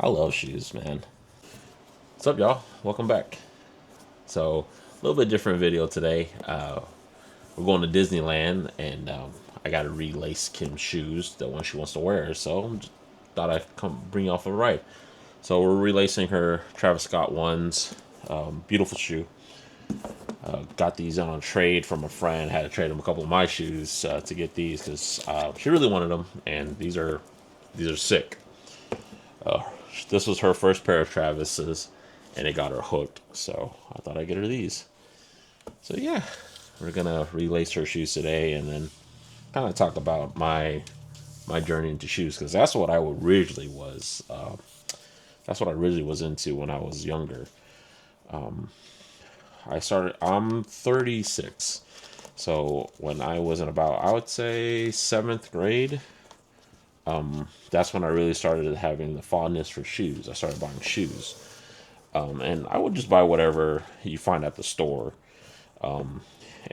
I love shoes, man. What's up, y'all? Welcome back. So, a little bit different video today. We're going to Disneyland, and I got to relace Kim's shoes, the one she wants to wear. So, thought I'd come bring you off a ride. So, we're relacing her Travis Scott ones. Beautiful shoe. Got these on trade from a friend. Had to trade him a couple of my shoes to get these because she really wanted them, and these are sick. This was her first pair of Travis's, and it got her hooked. So I thought I'd get her these. So yeah, we're gonna relace her shoes today, and then kind of talk about my journey into shoes because that's what I originally was. That's what I originally was into when I was younger. I started. I'm 36, so when I was in about, I would say, seventh grade, that's when I really started having the fondness for shoes. I started buying shoes. And I would just buy whatever you find at the store. And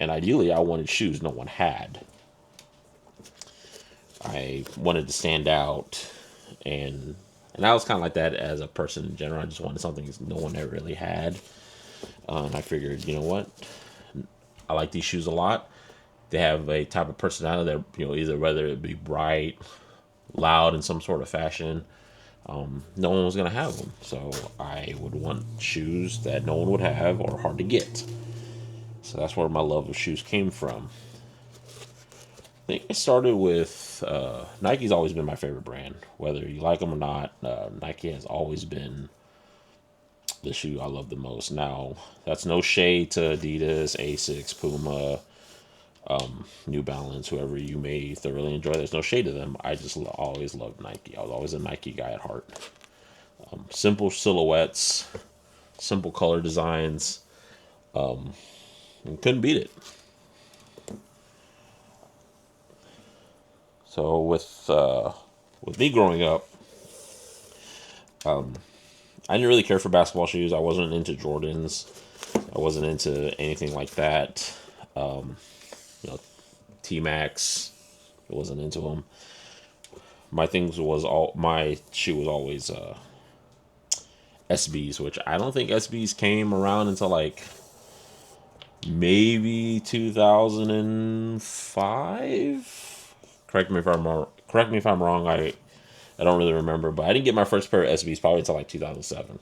ideally, I wanted shoes no one had. I wanted to stand out, and I was kind of like that as a person in general. I just wanted something no one ever really had. And I figured, you know what? I like these shoes a lot. They have a type of personality that, either whether it be bright, loud in some sort of fashion, no one was going to have them. So I would want shoes that no one would have or hard to get. So that's where my love of shoes came from. I think it started with Nike's always been my favorite brand. Whether you like them or not, Nike has always been the shoe I love the most. Now, that's no shade to Adidas, Asics, Puma, New Balance, whoever you may thoroughly enjoy. There's no shade to them. I just always loved Nike. I was always a Nike guy at heart. Simple silhouettes, simple color designs, and couldn't beat it. So with me growing up, I didn't really care for basketball shoes. I wasn't into Jordans. I wasn't into anything like that. You know, T Max. I wasn't into them. My shoe was always SBs, which I don't think SBs came around until like maybe 2005. Correct me if I'm wrong. I don't really remember, but I didn't get my first pair of SBs probably until like 2007.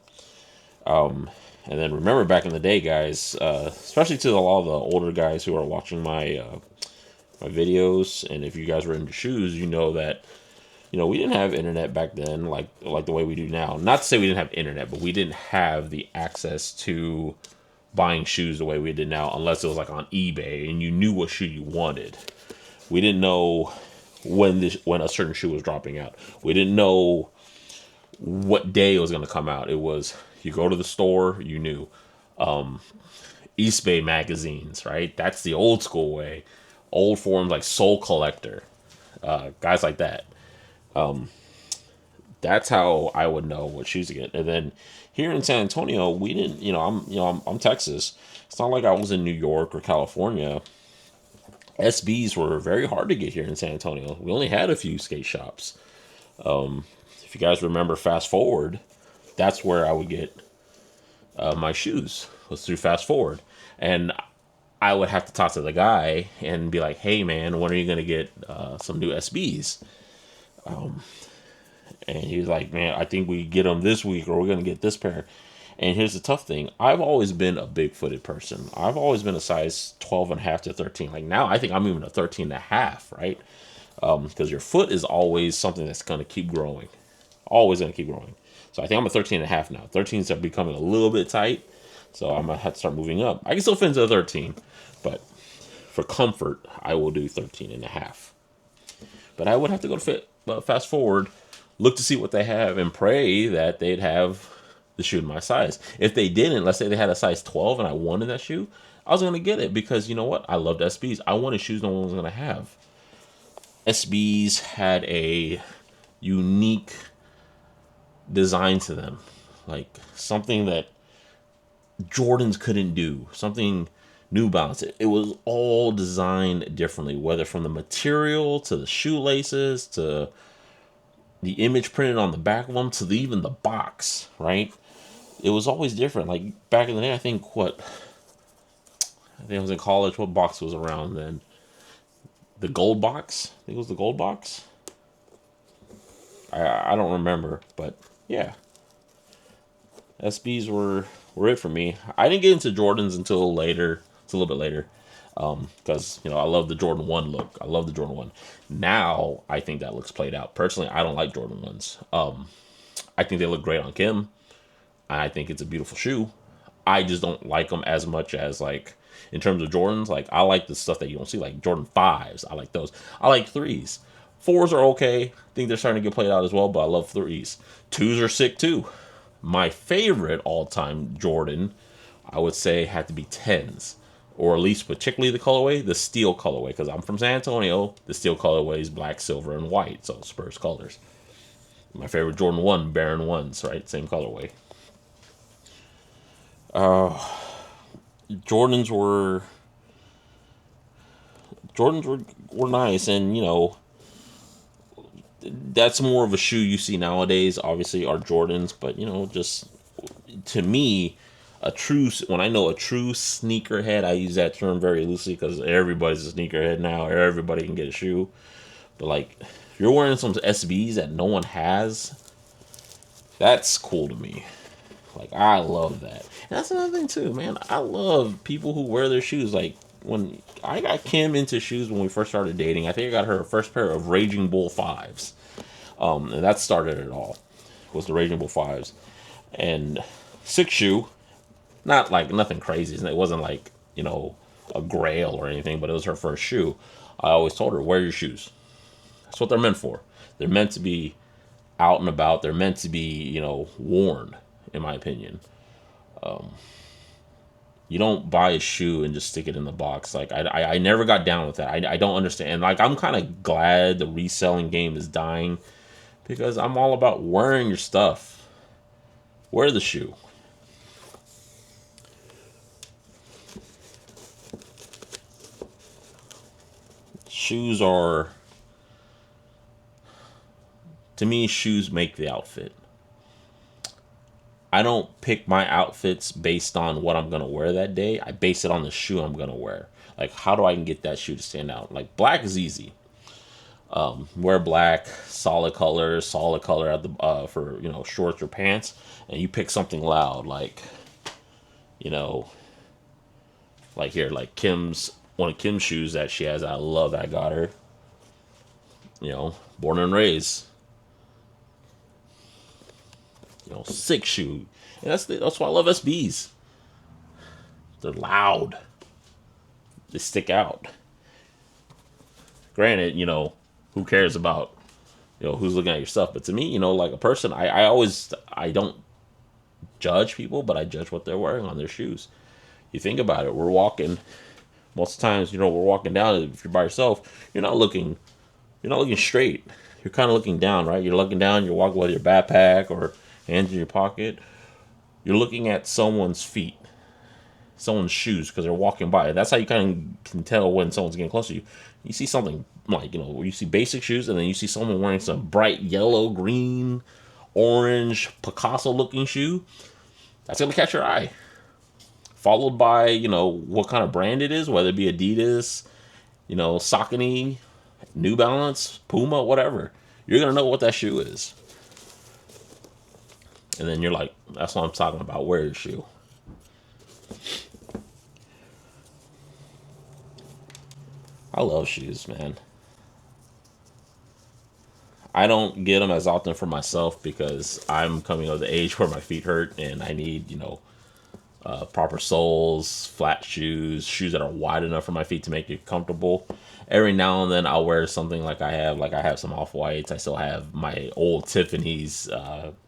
And then remember back in the day, guys, especially to a lot of the older guys who are watching my videos, and if you guys were into shoes, you know that we didn't have internet back then like the way we do now. Not to say we didn't have internet, but we didn't have the access to buying shoes the way we did now, unless it was like on eBay and you knew what shoe you wanted. We didn't know when a certain shoe was dropping out. We didn't know what day it was going to come out. It was you go to the store, you knew. East Bay magazines, right? That's the old school way. Old forums like Soul Collector, guys like that. That's how I would know what shoes to get. And then here in San Antonio, we didn't. I'm Texas. It's not like I was in New York or California. SBs were very hard to get here in San Antonio. We only had a few skate shops. If you guys remember, Fast Forward, that's where I would get my shoes. Was through Fast Forward, and I would have to talk to the guy and be like, "Hey, man, when are you gonna get some new SBs?" And he was like, "Man, I think we get them this week, or we're gonna get this pair." And here's the tough thing: I've always been a big-footed person. I've always been a size 12 and a half to 13. Like now, I think I'm even a 13 and a half, right? Because your foot is always something that's gonna keep growing, always gonna keep growing. So I think I'm a 13 and a half now. 13s are becoming a little bit tight, so I'm gonna have to start moving up. I can still fit into a 13, but for comfort, I will do 13 and a half. But I would have to go to Fast Forward, look to see what they have, and pray that they'd have the shoe in my size. If they didn't, let's say they had a size 12 and I wanted that shoe, I was going to get it because you know what? I loved SBs. I wanted shoes no one was going to have. SBs had a unique design to them, like something that Jordans couldn't do, something New Balance. It was all designed differently, whether from the material to the shoelaces to the image printed on the back of them to even the box, right? It was always different. Like back in the day, I think I was in college. What box was around then? The gold box. I think it was the gold box. I don't remember, but yeah, SBs were it for me. I didn't get into Jordans until later. It's a little bit later, because I love the Jordan 1 look. I love the Jordan 1. Now I think that looks played out. Personally, I don't like Jordan 1s. I think they look great on Kim. I think it's a beautiful shoe. I just don't like them as much as, like, in terms of Jordans. Like, I like the stuff that you don't see, like Jordan 5s. I like those. I like 3s. 4s are okay. I think they're starting to get played out as well, but I love 3s. 2s are sick too. My favorite all-time Jordan, I would say, had to be 10s, or at least particularly the colorway, the steel colorway, because I'm from San Antonio. The steel colorway is black, silver, and white, so Spurs colors. My favorite Jordan 1, Baron 1s, right? Same colorway. Jordans were Jordans were nice, and that's more of a shoe you see nowadays. Obviously, are Jordans, but just to me, when I know a true sneakerhead, I use that term very loosely because everybody's a sneakerhead now. Everybody can get a shoe, but like if you're wearing some SBs that no one has, that's cool to me. Like, I love that. And that's another thing too, man. I love people who wear their shoes. Like, when I got Kim into shoes when we first started dating, I think I got her first pair of Raging Bull 5s. And that started it all. Was the Raging Bull 5s. And six shoe, not like nothing crazy. It wasn't like, a grail or anything, but it was her first shoe. I always told her, wear your shoes. That's what they're meant for. They're meant to be out and about. They're meant to be, worn, in my opinion. You don't buy a shoe and just stick it in the box. Like, I never got down with that. I don't understand. Like, I'm kind of glad the reselling game is dying because I'm all about wearing your stuff. Wear the shoe. Shoes are, to me, shoes make the outfit. I don't pick my outfits based on what I'm gonna wear that day. I base it on the shoe I'm gonna wear. Like, how do I get that shoe to stand out? Like, black is easy. Wear black, solid color at the for shorts or pants, and you pick something loud you know like here, like Kim's one of Kim's shoes that she has. I love that I got her. Born and raised. Sick shoe, and that's why I love SBs. They're loud. They stick out. Granted, who cares about who's looking at your stuff, but to me, like a person, I don't judge people, but I judge what they're wearing on their shoes. You think about it, we're walking. Most times, we're walking down. If you're by yourself, you're not looking straight. You're kind of looking down, right? You're looking down. You're walking with your backpack or hands in your pocket. You're looking at someone's feet, someone's shoes, because they're walking by. That's how you kind of can tell when someone's getting close to you. You see something like, you see basic shoes, and then you see someone wearing some bright yellow, green, orange, Picasso looking shoe. That's going to catch your eye. Followed by, what kind of brand it is, whether it be Adidas, Saucony, New Balance, Puma, whatever. You're going to know what that shoe is. And then you're like, that's what I'm talking about. Wear your shoe. I love shoes, man. I don't get them as often for myself because I'm coming of the age where my feet hurt and I need, proper soles, flat shoes that are wide enough for my feet to make it comfortable. Every now and then I'll wear something like I have some off whites. I still have my old Tiffany's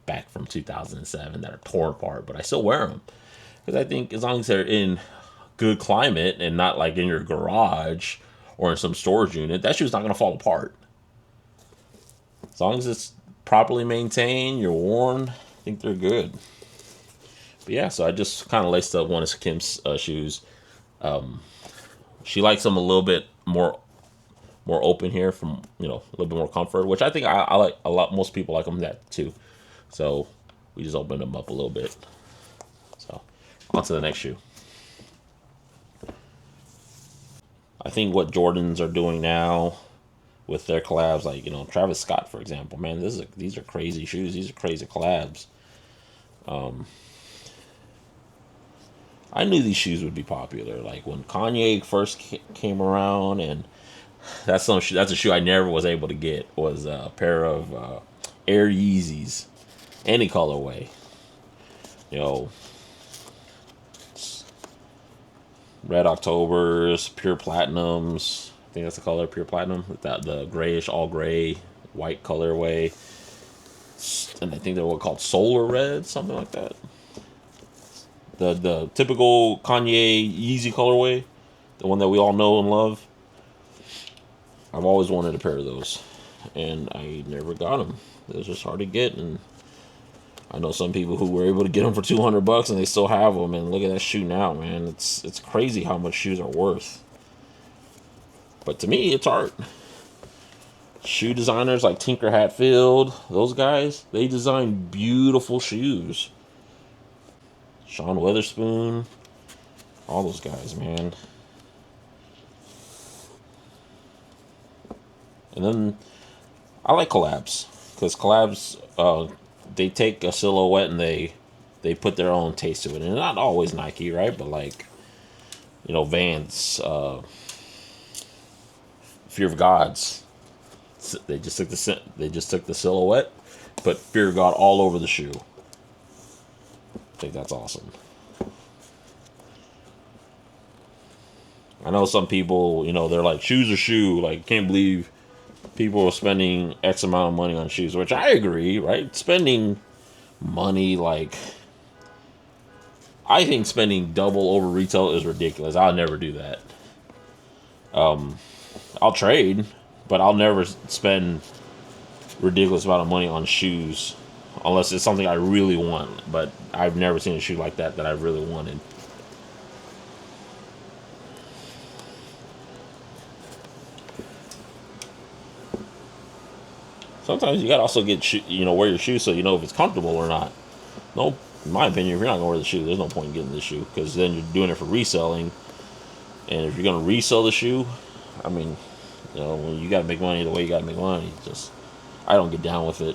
back from 2007 that are torn apart, but I still wear them because I think as long as they're in good climate and not like in your garage or in some storage unit, that shoe's not going to fall apart. As long as it's properly maintained, you're worn, I think they're good. But yeah, so I just kind of laced up one of Kim's shoes. She likes them a little bit more more open here, from a little bit more comfort, which I think I like a lot. Most people like them that too. So we just opened them up a little bit. So on to the next shoe. I think what Jordans are doing now with their collabs, like Travis Scott, for example, man, these are crazy shoes. These are crazy collabs. I knew these shoes would be popular. Like when Kanye first came around, and that's a shoe I never was able to get. Was a pair of Air Yeezys, any colorway. You know, Red Octobers, Pure Platinums. I think that's the color, Pure Platinum. The grayish, all gray, white colorway. And I think they were called Solar Red, something like that. The typical Kanye Yeezy colorway, the one that we all know and love. I've always wanted a pair of those, and I never got them. It was just hard to get, and I know some people who were able to get them for $200 and they still have them. And look at that shoe now, man. It's crazy how much shoes are worth. But to me, it's art. Shoe designers like Tinker Hatfield, those guys, they design beautiful shoes. Sean Weatherspoon, all those guys, man. And then I like collabs, because collabs, they take a silhouette and they put their own taste to it, and not always Nike, right? But like, Vans, Fear of Gods, they just took the silhouette, put Fear of God all over the shoe. I think that's awesome. I know some people, they're like, shoes are shoe. Like, can't believe people are spending X amount of money on shoes, which I agree, right? Spending money, like, I think spending double over retail is ridiculous. I'll never do that. I'll trade, but I'll never spend ridiculous amount of money on shoes unless it's something I really want. But I've never seen a shoe like that I really wanted. Sometimes you gotta also get wear your shoes so you know if it's comfortable or not. No, in my opinion, if you're not gonna wear the shoe, there's no point in getting the shoe, because then you're doing it for reselling. And if you're gonna resell the shoe, I mean, when you gotta make money the way you gotta make money, I don't get down with it.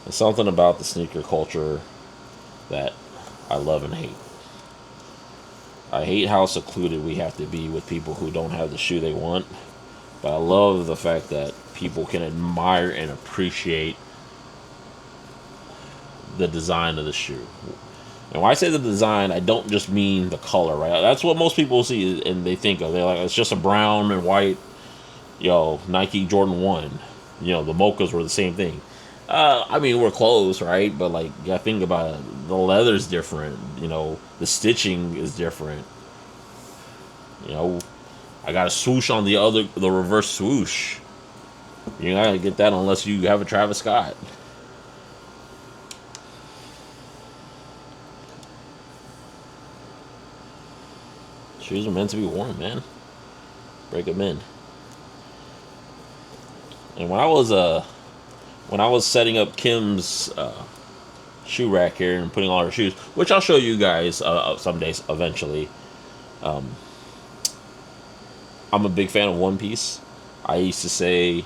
There's something about the sneaker culture that I love and hate. I hate how secluded we have to be with people who don't have the shoe they want. But I love the fact that people can admire and appreciate the design of the shoe. And when I say the design, I don't just mean the color, right? That's what most people see and they think of. They're like, it's just a brown and white, Nike Jordan 1. The Mochas were the same thing. I mean, we're close, right? But like, you gotta think about it. The leather's different. The stitching is different. I got a swoosh on the reverse swoosh. You're not gonna get that unless you have a Travis Scott. Shoes are meant to be worn, man. Break them in. And when I was setting up Kim's shoe rack here and putting all her shoes, which I'll show you guys some days eventually. I'm a big fan of One Piece. I used to say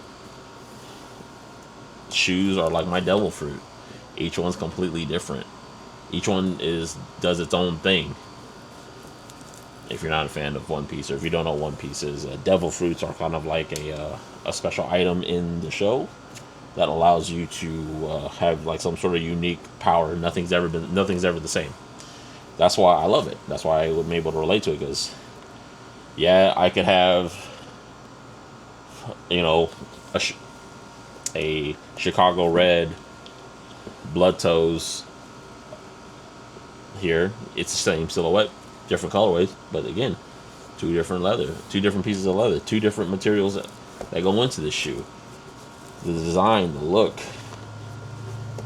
shoes are like my devil fruit. Each one's completely different. Each one does its own thing. If you're not a fan of One Piece, or if you don't know what One Piece is, devil fruits are kind of like a special item in the show that allows you to have like some sort of unique power. Nothing's ever the same. That's why I love it. That's why I was able to relate to it, because I could have a Chicago Red Blood Toes here. It's the same silhouette, different colorways, but again, two different pieces of leather, two different materials that go into this shoe. The design, the look,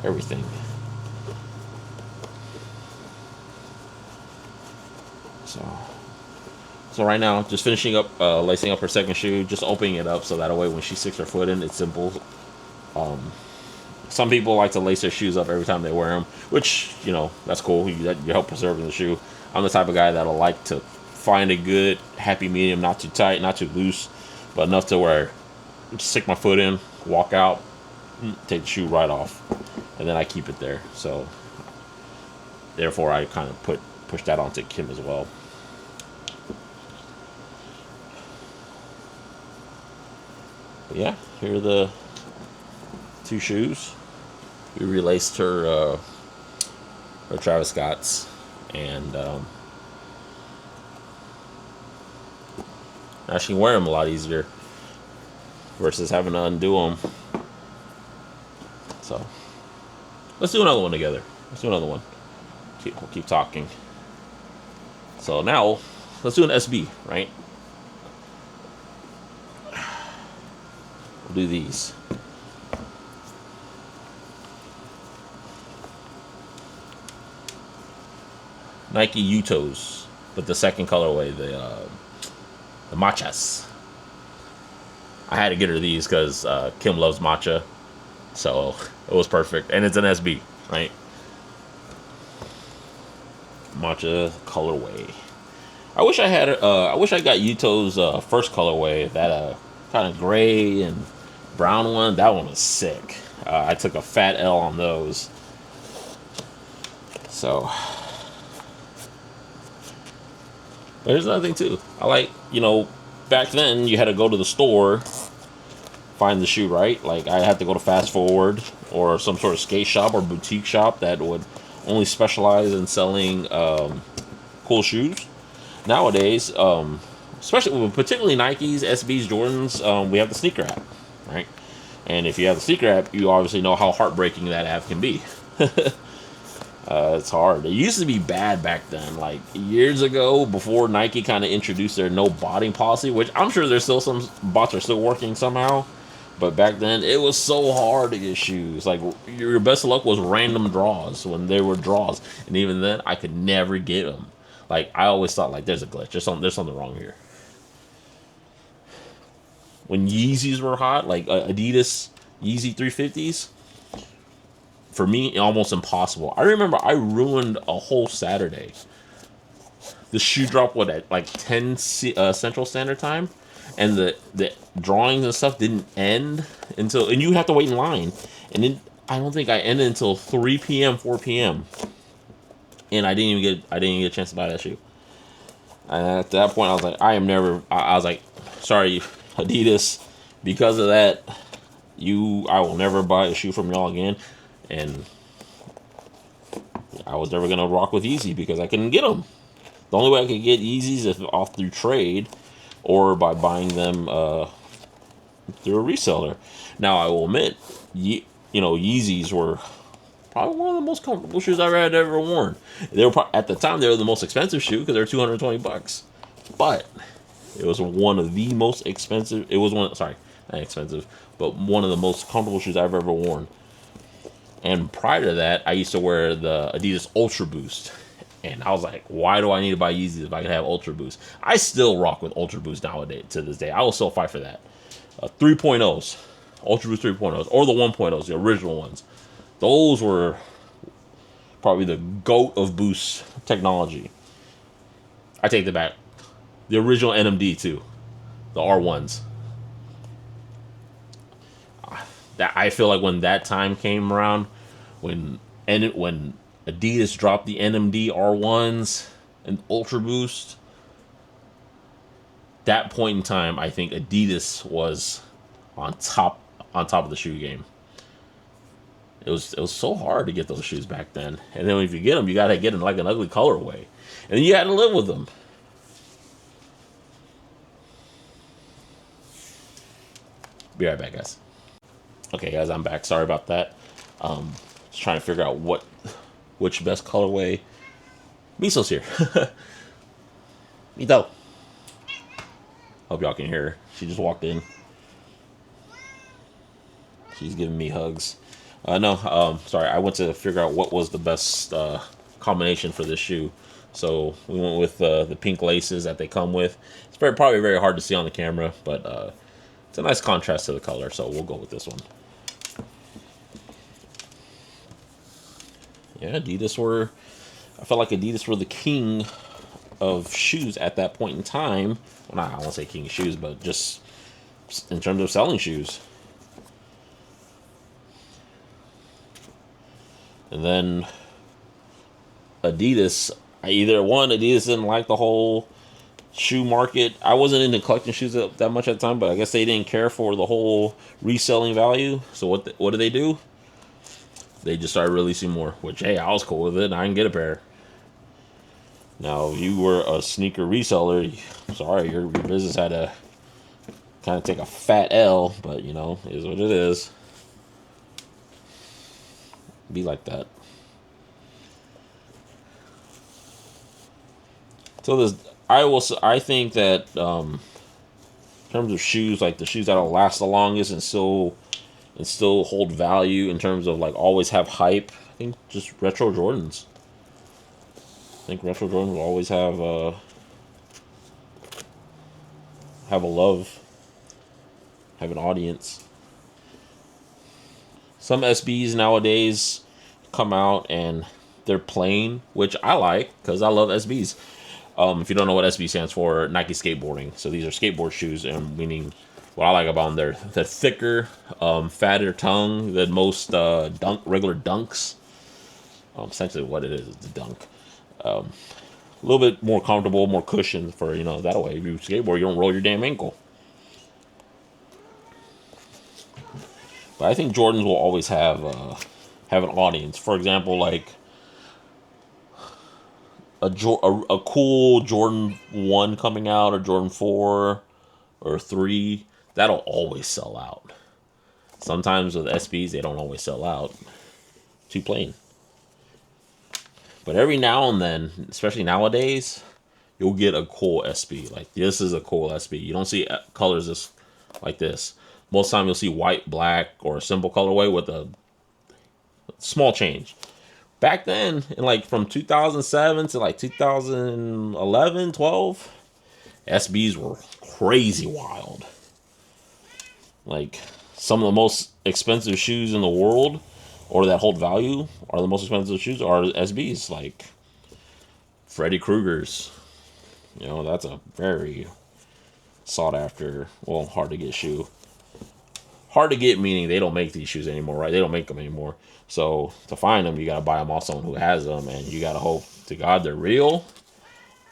everything. So So right now, just finishing up lacing up her second shoe, just opening it up so that way when she sticks her foot in, it's simple. Some people like to lace their shoes up every time they wear them, which, you know, that's cool. You help preserving the shoe. I'm the type of guy that'll like to find a good happy medium, not too tight, not too loose, but enough to where I just stick my foot in, walk out, take the shoe right off, and then I keep it there. So therefore, I kind of push that onto Kim as well. But yeah, here are the two shoes. We relaced her Travis Scott's, and now she can wear them a lot easier versus having to undo them. So let's do another one together. Let's do another one. We'll keep talking. So now let's do an SB, right? We'll do these. Nike Utos, but the second colorway, the matchas. I had to get her these because Kim loves matcha, so it was perfect, and it's an SB, right? Matcha colorway. I wish I had. I wish I got Uto's first colorway, that kind of gray and brown one. That one was sick. I took a fat L on those. So. But here's another thing too. I like, you know, back then you had to go to the store, find the shoe, right? Like I had to go to Fast Forward or some sort of skate shop or boutique shop that would only specialize in selling cool shoes. Nowadays, especially particularly Nikes, SBs, Jordans, we have the sneaker app, right? And if you have the sneaker app, you obviously know how heartbreaking that app can be. It's hard. It used to be bad back then, like years ago, before Nike kind of introduced their no botting policy, which I'm sure there's still some bots are still working somehow. But back then, it was so hard to get shoes. Like your best of luck was random draws when they were draws, and even then, I could never get them. Like I always thought, like there's a glitch. There's something wrong here. When Yeezys were hot, like Adidas Yeezy 350s, for me, almost impossible. I remember I ruined a whole Saturday. The shoe drop at like 10 Central Standard Time, and the drawings and stuff didn't end until, and you have to wait in line, and then I don't think I ended until 3 p.m. 4 p.m. and I didn't even get a chance to buy that shoe. And at that point, I was like, I was like, sorry, Adidas, because of that, I will never buy a shoe from y'all again. And I was never gonna rock with Yeezy because I couldn't get them. The only way I could get Yeezys is off through trade, or by buying them through a reseller. Now I will admit, Yeezys were probably one of the most comfortable shoes I had ever worn. They were at the time they were the most expensive shoe because they were $220, but it was one of the most expensive. It was one, sorry, not expensive, but one of the most comfortable shoes I've ever worn. And prior to that, I used to wear the Adidas Ultra Boost. And I was like, why do I need to buy Yeezys if I can have Ultra Boost? I still rock with Ultra Boost nowadays, to this day. I will still fight for that. 3.0s, Ultra Boost 3.0s, or the 1.0s, the original ones. Those were probably the GOAT of Boost technology. I take that back. The original NMD, too. The R1s. That I feel like when that time came around, when Adidas dropped the NMD R1s and Ultra Boost, that point in time, I think Adidas was on top of the shoe game. It was so hard to get those shoes back then, and then if you get them, you gotta get in like an ugly colorway, and then you had to live with them. Be right back, guys. Okay, guys, I'm back. Sorry about that. Just trying to figure out which best colorway. Miso's here. Mito. Hope y'all can hear her. She just walked in. She's giving me hugs. Sorry. I went to figure out what was the best combination for this shoe. So we went with the pink laces that they come with. It's probably very hard to see on the camera, but it's a nice contrast to the color, so we'll go with this one. Yeah, Adidas were. I felt like Adidas were the king of shoes at that point in time. Well, not, I won't say king of shoes, but just in terms of selling shoes. And then Adidas, Adidas didn't like the whole shoe market. I wasn't into collecting shoes that much at the time, but I guess they didn't care for the whole reselling value. So what did they do? They just started releasing more, which, hey, I was cool with it. I can get a pair. Now, if you were a sneaker reseller, sorry, your business had to kind of take a fat L, but, you know, is what it is. Be like that. So I think that in terms of shoes, like the shoes that'll last the longest and still hold value in terms of like always have hype. I think just retro Jordans. I think retro Jordans will always have a love, have an audience. Some SBs nowadays come out and they're plain, which I like because I love SBs. If you don't know what SB stands for, Nike skateboarding. So these are skateboard shoes, and meaning what I like about them, they're thicker, fatter tongue than most regular dunks. Essentially, what it is the dunk. A little bit more comfortable, more cushion for that way. If you skateboard, you don't roll your damn ankle. But I think Jordans will always have an audience. For example, like a cool Jordan 1 coming out, or Jordan 4 or 3, that'll always sell out. Sometimes with SBs, they don't always sell out. Too plain. But every now and then, especially nowadays, you'll get a cool SB. Like, this is a cool SB. You don't see colors like this. Most time you'll see white, black, or a simple colorway with a small change. Back then, in like from 2007 to like 2011, 12, SBs were crazy wild. Like, some of the most expensive shoes in the world, or that hold value, are the most expensive shoes are SBs. Like Freddy Krueger's. That's a very sought after, well, hard to get shoe. Hard to get meaning they don't make these shoes anymore, right? They don't make them anymore. So to find them, you got to buy them off someone who has them, and you got to hope to God they're real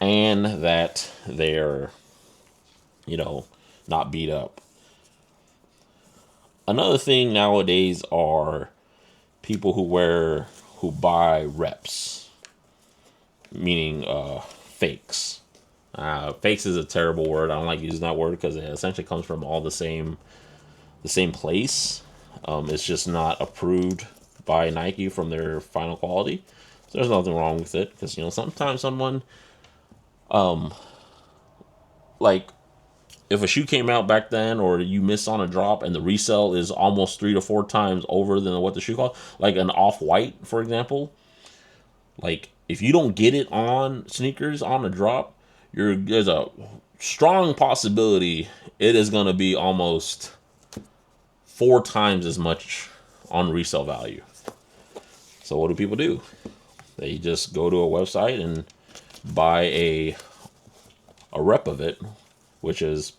and that they're, not beat up. Another thing nowadays are people who buy reps, meaning fakes. Fakes is a terrible word. I don't like using that word because it essentially comes from all the same place. It's just not approved by Nike from their final quality. So there's nothing wrong with it because sometimes someone like if a shoe came out back then or you miss on a drop and the resale is almost 3 to 4 times over than what the shoe cost, like an Off-White, for example, like if you don't get it on sneakers on a drop, there's a strong possibility it is going to be almost 4 times as much on resale value. So what do people do? They just go to a website and buy a rep of it, which is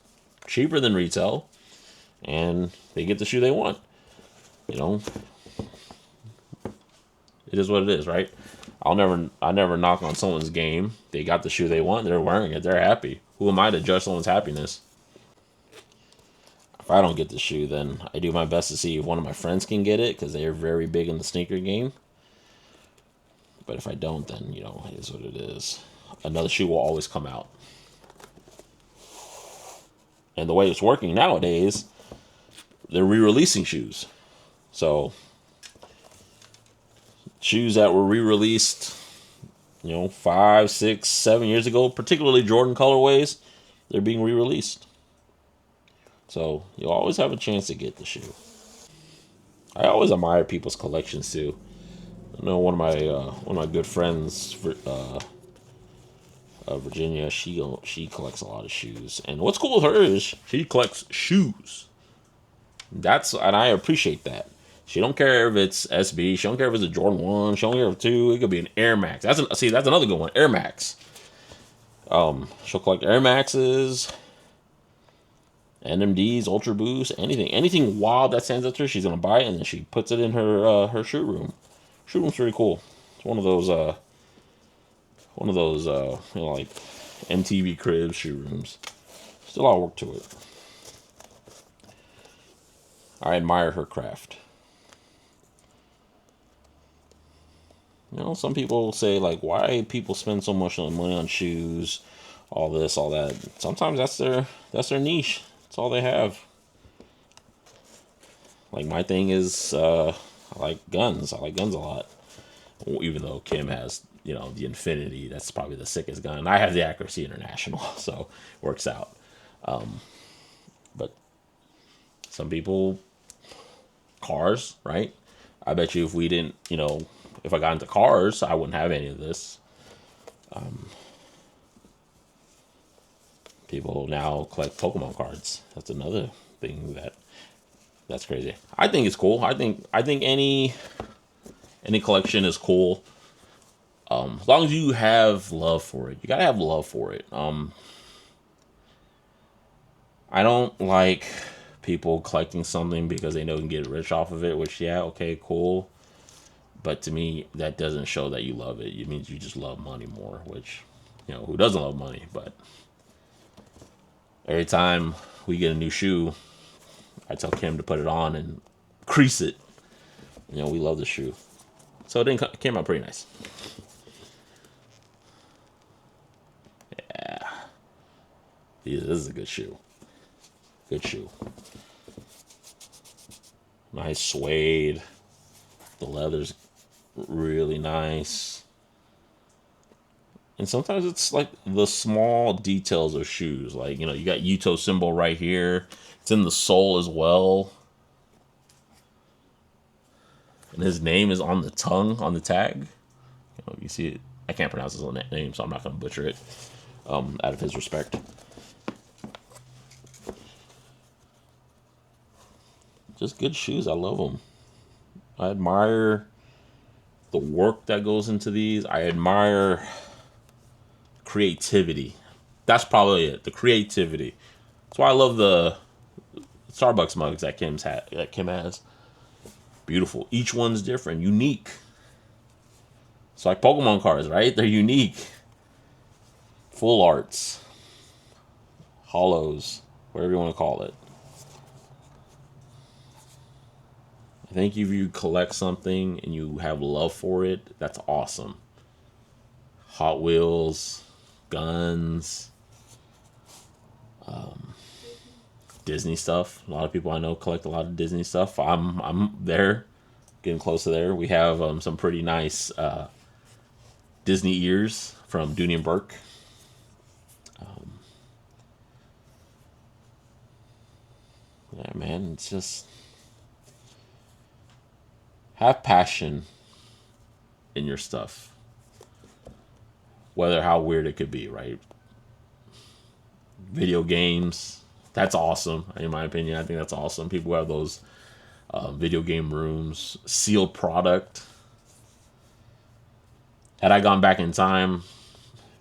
cheaper than retail, and they get the shoe they want. It is what it is, right? I never knock on someone's game. They got the shoe they want, they're wearing it, they're happy. Who am I to judge someone's happiness? If I don't get the shoe, then I do my best to see if one of my friends can get it because they are very big in the sneaker game. But if I don't, then it is what it is. Another shoe will always come out. And the way it's working nowadays, they're re-releasing shoes. So shoes that were re-released, 5, 6, 7 years ago, particularly Jordan colorways, they're being re-released. So you'll always have a chance to get the shoe. I always admire people's collections too. I know one of my good friends Virginia. She collects a lot of shoes, and what's cool with her is she collects shoes. And I appreciate that. She don't care if it's SB. She don't care if it's a Jordan 1. She don't care if it's 2. It could be an Air Max. That's another good one. Air Max. She'll collect Air Maxes, NMDs, Ultra Boost, anything wild that stands out to her, she's gonna buy it, and then she puts it in her shoe room. Shoe room's pretty cool. It's one of those like MTV Cribs shoe rooms. Still a lot of work to it. I admire her craft. Some people say like, why people spend so much money on shoes, all this, all that. Sometimes that's their niche. That's all they have. Like my thing is, I like guns. I like guns a lot. Even though Kim has, the Infinity, that's probably the sickest gun. I have the Accuracy International, so works out. But some people, cars, right? I bet you if we didn't, if I got into cars, I wouldn't have any of this. People now collect Pokemon cards. That's another thing that's crazy. I think it's cool. I think any collection is cool. As long as you have love for it, you gotta have love for it. I don't like people collecting something because they know they can get rich off of it. Which, yeah, okay, cool. But to me, that doesn't show that you love it. It means you just love money more. Which, who doesn't love money? But every time we get a new shoe, I tell Kim to put it on and crease it. We love the shoe. So it came out pretty nice. Yeah. This is a good shoe. Good shoe. Nice suede. The leather's really nice. And sometimes it's like the small details of shoes. Like, you got Yuto symbol right here. It's in the sole as well. And his name is on the tongue, on the tag. You see it. I can't pronounce his own name, so I'm not going to butcher it out of his respect. Just good shoes. I love them. I admire the work that goes into these. I admire creativity. That's probably it. The creativity. That's why I love the Starbucks mugs that Kim has. Beautiful. Each one's different, unique. It's like Pokemon cards, right? They're unique. Full arts, hollows, whatever you want to call it. I think if you collect something and you have love for it, that's awesome. Hot Wheels, guns, Disney stuff. A lot of people I know collect a lot of Disney stuff. I'm there, getting close to there. We have some pretty nice Disney ears from Dooney and Burke. Yeah, man, it's just have passion in your stuff, whether how weird it could be, right? Video games, that's awesome. In my opinion, I think that's awesome. People have those video game rooms, sealed product. Had I gone back in time,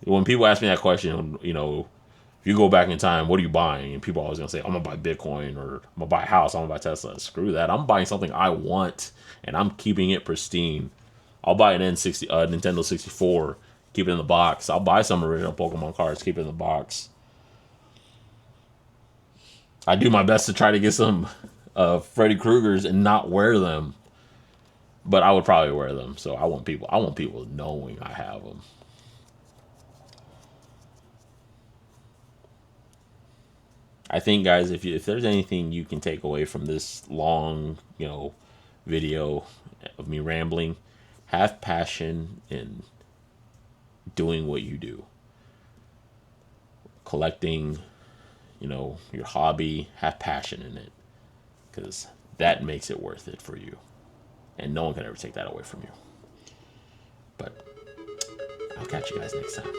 when people ask me that question, if you go back in time, what are you buying? And people are always gonna say, I'm gonna buy Bitcoin, or I'm gonna buy a house, I'm gonna buy Tesla. Screw that. I'm buying something I want, and I'm keeping it pristine. I'll buy an Nintendo 64, keep it in the box. I'll buy some original Pokemon cards, keep it in the box. I do my best to try to get some Freddy Kruegers and not wear them, but I would probably wear them. So I want people knowing I have them. I think, guys, if there's anything you can take away from this long, video of me rambling, have passion in doing what you do. Collecting, your hobby, have passion in it, because that makes it worth it for you. And no one can ever take that away from you. But I'll catch you guys next time.